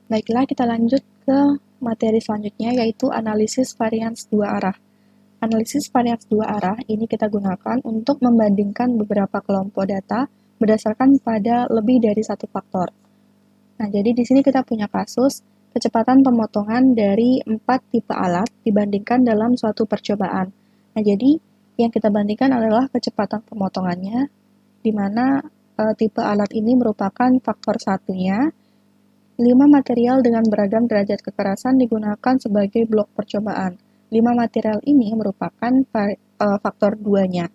Baiklah, kita lanjut ke materi selanjutnya, yaitu analisis varians dua arah. Analisis varians dua arah ini kita gunakan untuk membandingkan beberapa kelompok data berdasarkan pada lebih dari satu faktor. Nah, jadi di sini kita punya kasus kecepatan pemotongan dari 4 tipe alat dibandingkan dalam suatu percobaan. Nah, jadi yang kita bandingkan adalah kecepatan pemotongannya, di mana tipe alat ini merupakan faktor satunya. 5 material dengan beragam derajat kekerasan digunakan sebagai blok percobaan. 5 material ini merupakan faktor 2-nya.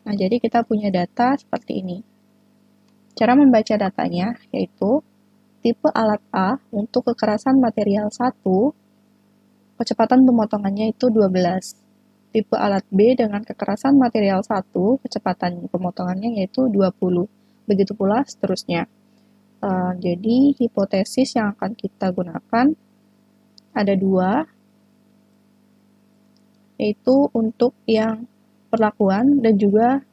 Nah, jadi kita punya data seperti ini. Cara membaca datanya yaitu tipe alat A untuk kekerasan material 1, kecepatan pemotongannya itu 12. Tipe alat B dengan kekerasan material 1, kecepatan pemotongannya yaitu 20. Begitu pula seterusnya. Jadi hipotesis yang akan kita gunakan ada 2, yaitu untuk yang perlakuan dan juga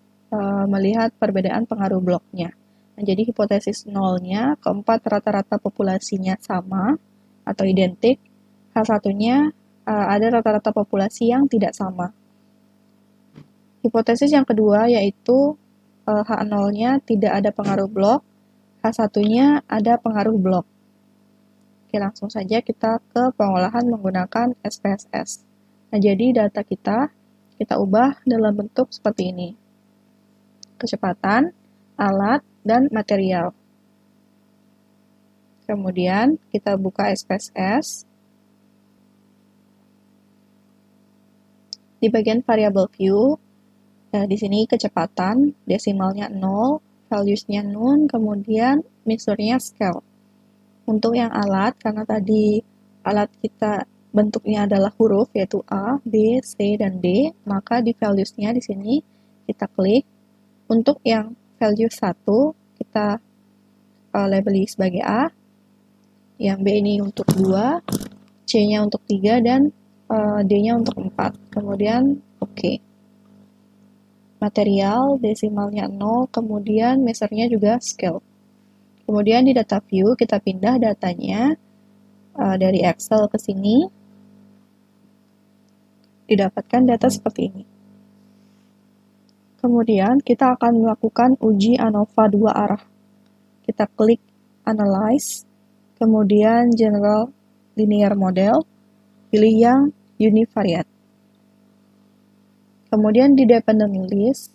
melihat perbedaan pengaruh bloknya. Nah, jadi hipotesis nolnya, keempat rata-rata populasinya sama atau identik, H1-nya ada rata-rata populasi yang tidak sama. Hipotesis yang kedua yaitu H0-nya tidak ada pengaruh blok, H1-nya ada pengaruh blok. Oke, langsung saja kita ke pengolahan menggunakan SPSS. Nah, jadi data kita ubah dalam bentuk seperti ini. Kecepatan, alat, dan material. Kemudian kita buka SPSS. Di bagian variable view, di sini kecepatan, desimalnya 0, values-nya none, kemudian mixture-nya scale. Untuk yang alat, karena tadi alat kita bentuknya adalah huruf, yaitu A, B, C, dan D, maka di values-nya di sini kita klik. Untuk yang value 1, kita labeli sebagai A, yang B ini untuk 2, C-nya untuk 3, dan D-nya untuk 4. Kemudian OK. Material, desimalnya 0, kemudian measure-nya juga scale. Kemudian di data view, kita pindah datanya dari Excel ke sini, didapatkan data seperti ini. Kemudian kita akan melakukan uji ANOVA dua arah. Kita klik Analyze, kemudian General Linear Model, pilih yang Univariate. Kemudian di Dependent List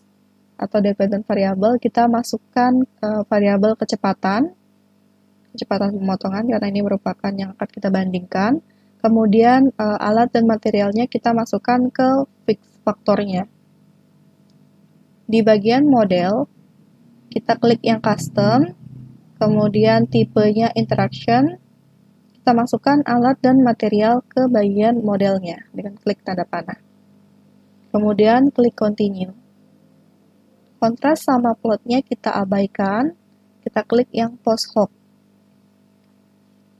atau Dependent Variable, kita masukkan variabel kecepatan pemotongan karena ini merupakan yang akan kita bandingkan. Kemudian alat dan materialnya kita masukkan ke fix faktornya. Di bagian model, kita klik yang custom, kemudian tipenya interaction, kita masukkan alat dan material ke bagian modelnya dengan klik tanda panah. Kemudian klik continue. Kontras sama plotnya kita abaikan, kita klik yang post hoc.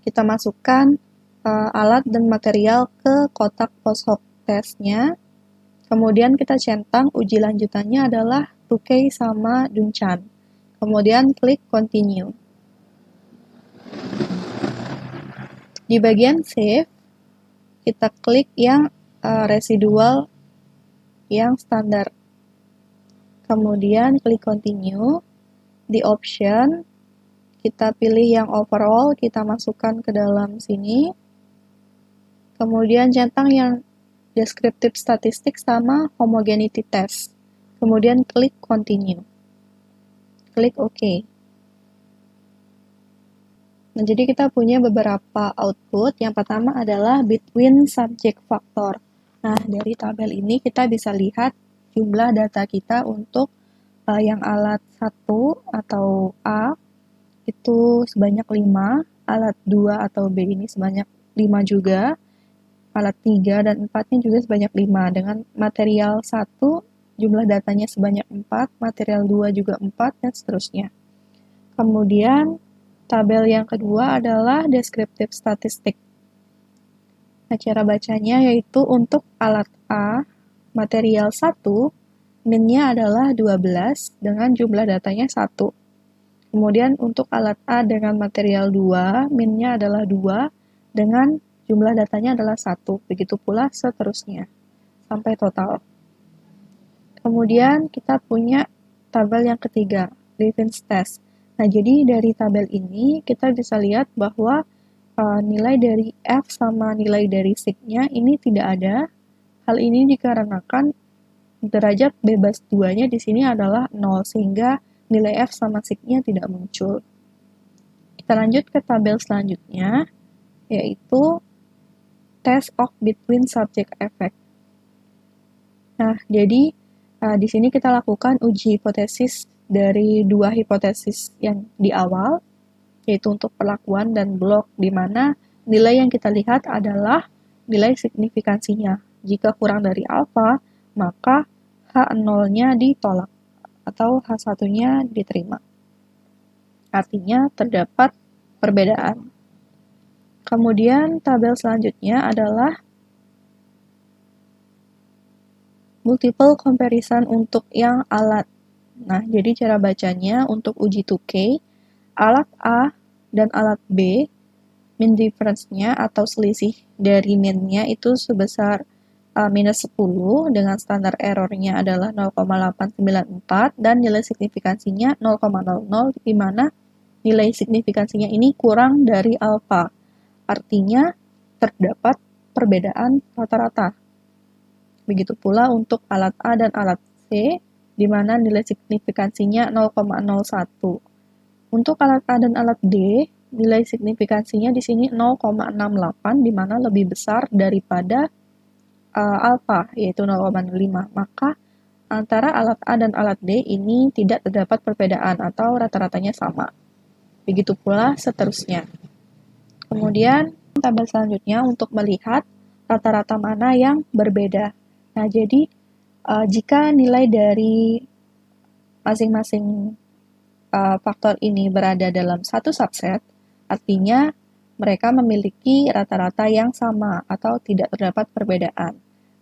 Kita masukkan alat dan material ke kotak post hoc testnya. Kemudian kita centang uji lanjutannya adalah Tukey sama Dunchan. Kemudian klik continue. Di bagian save, kita klik yang residual yang standar. Kemudian klik continue. Di option, kita pilih yang overall, kita masukkan ke dalam sini. Kemudian centang yang descriptive statistik sama homogeneity test. Kemudian klik continue. Klik OK. Nah, jadi kita punya beberapa output. Yang pertama adalah between subject factor. Nah, dari tabel ini kita bisa lihat jumlah data kita untuk yang alat 1 atau A itu sebanyak 5, alat 2 atau B ini sebanyak 5 juga, alat 3 dan 4-nya juga sebanyak 5, dengan material 1 jumlah datanya sebanyak 4, material 2 juga 4, dan seterusnya. Kemudian tabel yang kedua adalah descriptive statistik. Nah, cara bacanya yaitu untuk alat A, material 1, min-nya adalah 12 dengan jumlah datanya 1. Kemudian untuk alat A dengan material 2, min-nya adalah 2, dengan jumlah datanya adalah 1. Begitu pula seterusnya, sampai total. Kemudian kita punya tabel yang ketiga, Levins test. Nah, jadi dari tabel ini kita bisa lihat bahwa nilai dari F sama nilai dari sig-nya ini tidak ada. Hal ini dikarenakan derajat bebas 2-nya di sini adalah 0, sehingga nilai F sama sig-nya tidak muncul. Kita lanjut ke tabel selanjutnya, yaitu test of between subject effect. Nah, jadi di sini kita lakukan uji hipotesis dari dua hipotesis yang di awal, yaitu untuk perlakuan dan blok, di mana nilai yang kita lihat adalah nilai signifikansinya. Jika kurang dari alfa, maka H0-nya ditolak, atau H1-nya diterima. Artinya terdapat perbedaan. Kemudian tabel selanjutnya adalah multiple comparison untuk yang alat. Nah, jadi cara bacanya untuk uji 2K, alat A dan alat B, mean difference-nya atau selisih dari mean-nya itu sebesar minus 10 dengan standar error-nya adalah 0,894 dan nilai signifikansinya 0,00, di mana nilai signifikansinya ini kurang dari alfa. Artinya terdapat perbedaan rata-rata. Begitu pula untuk alat A dan alat C, di mana nilai signifikansinya 0,01. Untuk alat A dan alat D, nilai signifikansinya di sini 0,68, di mana lebih besar daripada alfa, yaitu 0,5. Maka antara alat A dan alat D ini tidak terdapat perbedaan atau rata-ratanya sama. Begitu pula seterusnya. Kemudian tabel selanjutnya untuk melihat rata-rata mana yang berbeda. Nah, jadi jika nilai dari masing-masing faktor ini berada dalam satu subset, artinya mereka memiliki rata-rata yang sama atau tidak terdapat perbedaan.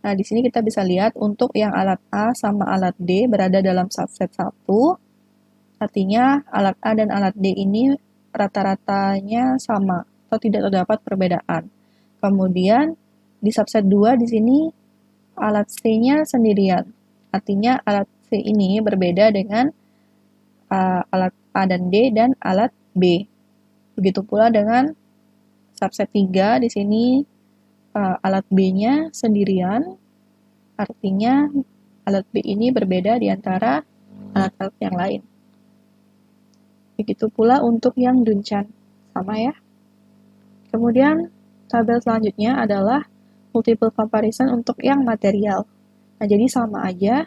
Nah, di sini kita bisa lihat untuk yang alat A sama alat D berada dalam subset 1, artinya alat A dan alat D ini rata-ratanya sama atau tidak terdapat perbedaan. Kemudian di subset 2 di sini alat C-nya sendirian, artinya alat C ini berbeda dengan alat A dan D dan alat B. Begitu pula dengan subset 3 di sini alat B-nya sendirian, artinya alat B ini berbeda di antara alat-alat yang lain. Begitu pula untuk yang Duncan, sama ya. Kemudian tabel selanjutnya adalah multiple comparison untuk yang material. Nah, jadi sama aja.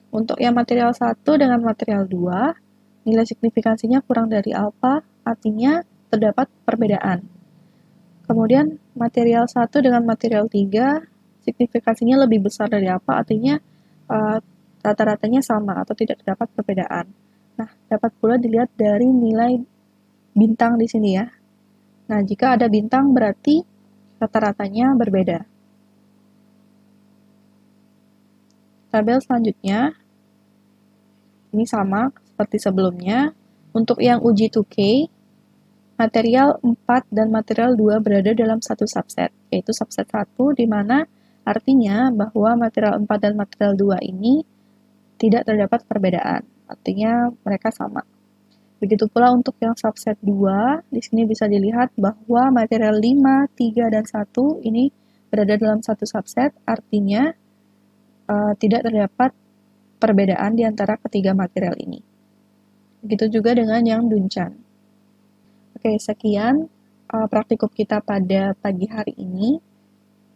Untuk yang material 1 dengan material 2, nilai signifikansinya kurang dari alfa, artinya terdapat perbedaan. Kemudian material 1 dengan material 3, signifikansinya lebih besar dari alfa, artinya rata-ratanya sama atau tidak terdapat perbedaan. Nah, dapat pula dilihat dari nilai bintang di sini ya. Nah, jika ada bintang berarti rata-ratanya berbeda. Tabel selanjutnya, ini sama seperti sebelumnya. Untuk yang uji 2K, material 4 dan material 2 berada dalam satu subset, yaitu subset 1, di mana artinya bahwa material 4 dan material 2 ini tidak terdapat perbedaan, artinya mereka sama. Begitu pula untuk yang subset 2, di sini bisa dilihat bahwa material 5, 3, dan 1 ini berada dalam satu subset, artinya tidak terdapat perbedaan di antara ketiga material ini. Begitu juga dengan yang Duncan. Oke, sekian praktikum kita pada pagi hari ini.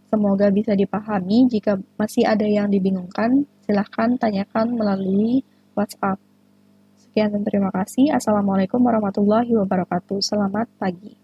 Semoga bisa dipahami. Jika masih ada yang dibingungkan, silahkan tanyakan melalui WhatsApp. Sekian dan terima kasih. Assalamualaikum warahmatullahi wabarakatuh. Selamat pagi.